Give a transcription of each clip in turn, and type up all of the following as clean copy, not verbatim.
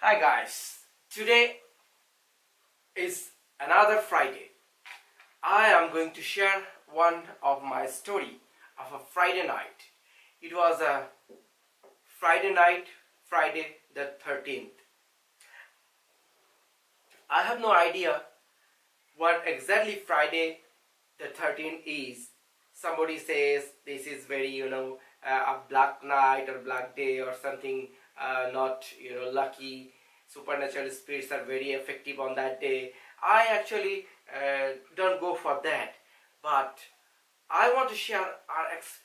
Hi guys, today is another Friday. I am going to share one of my story of a Friday night. It was a Friday night, Friday the 13th. I have no idea what exactly Friday the 13th is. Somebody says this is very, a black night or black day or something, not, lucky. Supernatural spirits are very effective on that day. I actually don't go for that. But I want to share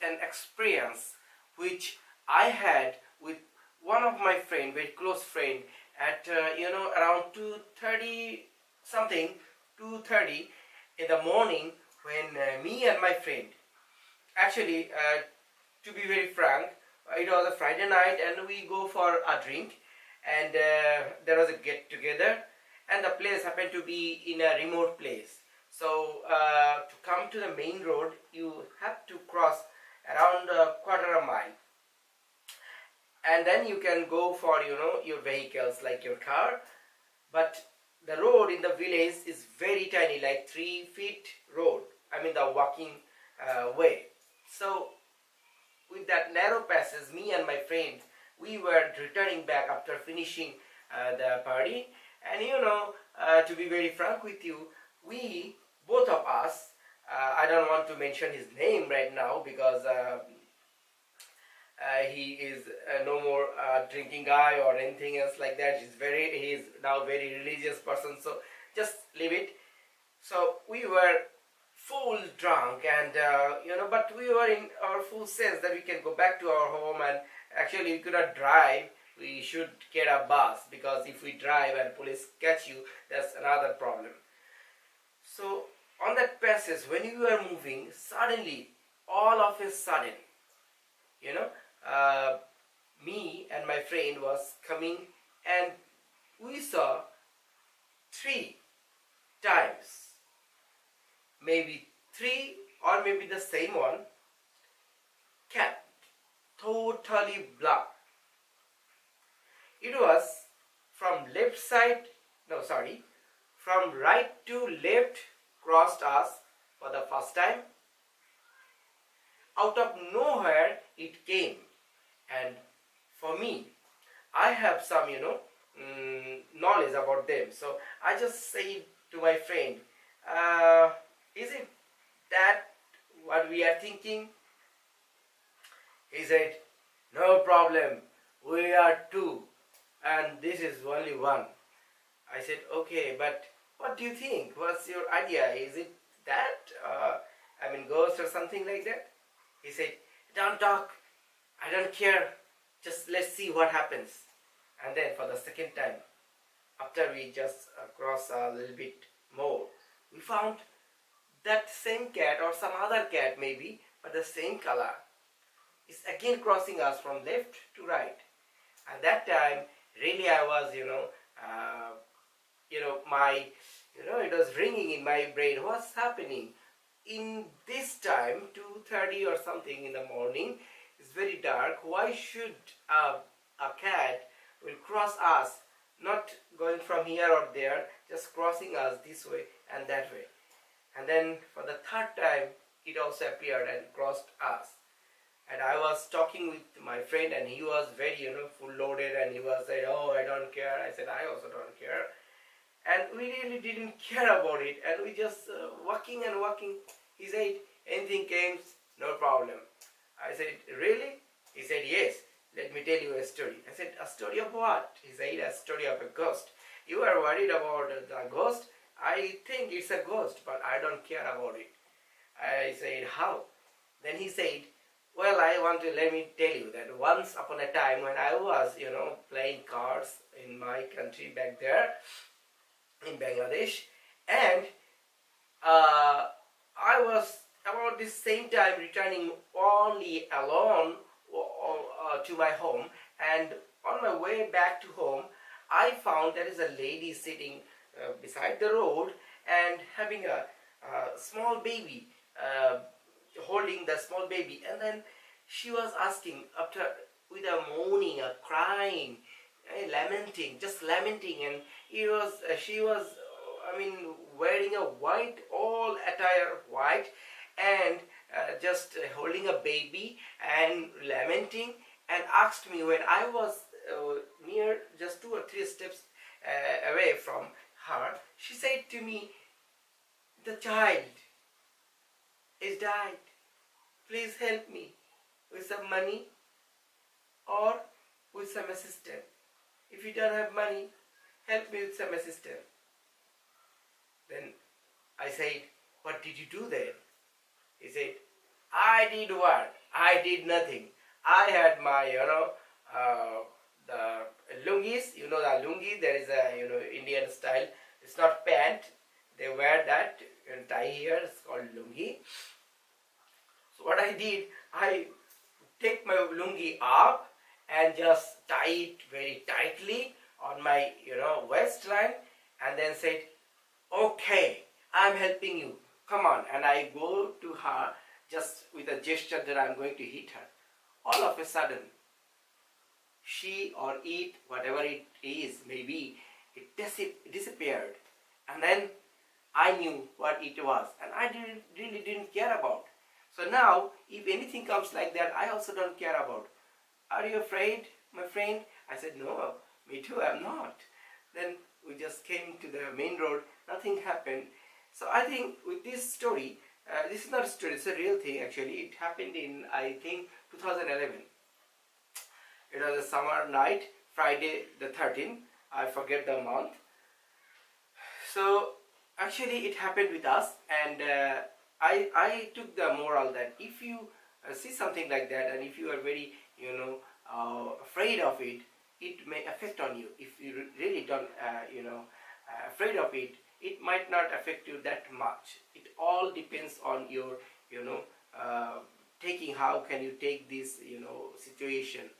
an experience which I had with one of my friend, very close friend, at around 2:30 something, 2:30 in the morning, when me and my friend, actually, to be very frank, it was a Friday night and we go for a drink, and there was a get together, and the place happened to be in a remote place. So to come to the main road, you have to cross around a quarter of a mile, and then you can go for your vehicles like your car. But the road in the village is very tiny, like 3 feet road, I mean the walking way. So with that narrow passage, me and my friend, we were returning back after finishing the party. And to be very frank with you, we, both of us, I don't want to mention his name right now, because he is no more drinking guy or anything else like that. He is now very religious person, so just leave it. So we were full drunk, and but we were in our full sense that we can go back to our home, and actually we could not drive. We should get a bus, because if we drive and police catch you, that's another problem. So on that passage, when we were moving, suddenly, all of a sudden, you know me and my friend was coming, and we saw 3 times, maybe 3 or maybe the same one, cat, totally black. It was from left side, no sorry, from right to left, crossed us for the first time. Out of nowhere it came, and for me, I have some knowledge about them, so I just said to my friend, is it that what we are thinking? He said, no problem, we are two and this is only one. I said, okay, but what do you think? What's your idea? Is it that, ghost or something like that? He said, don't talk, I don't care, just let's see what happens. And then for the second time, after we just cross a little bit more, we found that same cat, or some other cat maybe, but the same color, is again crossing us from left to right. And that time, really I was, it was ringing in my brain. What's happening? In this time, 2:30 or something in the morning, it's very dark. Why should a cat will cross us, not going from here or there, just crossing us this way and that way? And then for the third time, it also appeared and crossed us. And I was talking with my friend, and he was very, full loaded, and he was saying, oh, I don't care. I said, I also don't care. And we really didn't care about it, and we just walking and walking. He said, anything comes, no problem. I said, really? He said, yes, let me tell you a story. I said, a story of what? He said, a story of a ghost. You are worried about the ghost? I think it's a ghost, but I don't care about it. I said, how? Then he said, well, let me tell you that once upon a time, when I was, playing cards in my country back there, in Bangladesh, and I was about this same time returning only alone to my home, and on my way back to home, I found there is a lady sitting beside the road and having a small baby, holding the small baby, and then she was asking, after, with a moaning, a crying, a lament just lamenting, and she was, wearing a white, all attire white, and just holding a baby and lamenting, and asked me when I was near just 2 or 3 steps away from her. She said to me, "The child is died. Please help me with some money or with some assistance. If you don't have money, help me with some assistance." Then I said, "What did you do then?" He said, "I did what? I did nothing. I had my, the lungis, the lungi, there is a, Indian style. It's not pant. They wear that and tie here. It's called lungi. So what I did, I take my lungi up and just tie it very tightly on my, waistline, and then said, 'Okay, I'm helping you. Come on.' And I go to her just with a gesture that I'm going to hit her. All of a sudden, she or it, whatever it is, maybe, it disappeared. And then I knew what it was, and I really didn't care about. So now, if anything comes like that, I also don't care about. "Are you afraid, my friend?" I said, "No, me too, I'm not." Then we just came to the main road, nothing happened. So I think with this story, this is not a story, it's a real thing actually. It happened in, I think, 2011. It was a summer night, Friday the 13th, I forget the month. So actually it happened with us, and I took the moral that if you see something like that, and if you are very, afraid of it, it may affect on you. If you really don't, afraid of it, it might not affect you that much. It all depends on your, taking, how can you take this, situation.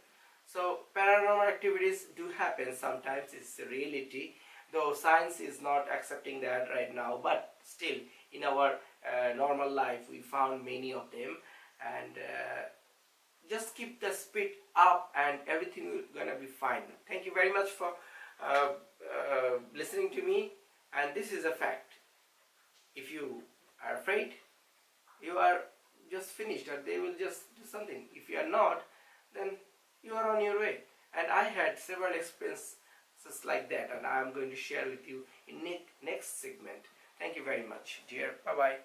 So paranormal activities do happen sometimes, it's a reality, though science is not accepting that right now, but still in our normal life we found many of them, and just keep the speed up and everything will gonna be fine. Thank you very much for listening to me, and this is a fact. If you are afraid, you are just finished, or they will just do something. If you are not, then you are on your way. And I had several experiences like that, and I am going to share with you in next segment. Thank you very much, dear. Bye bye.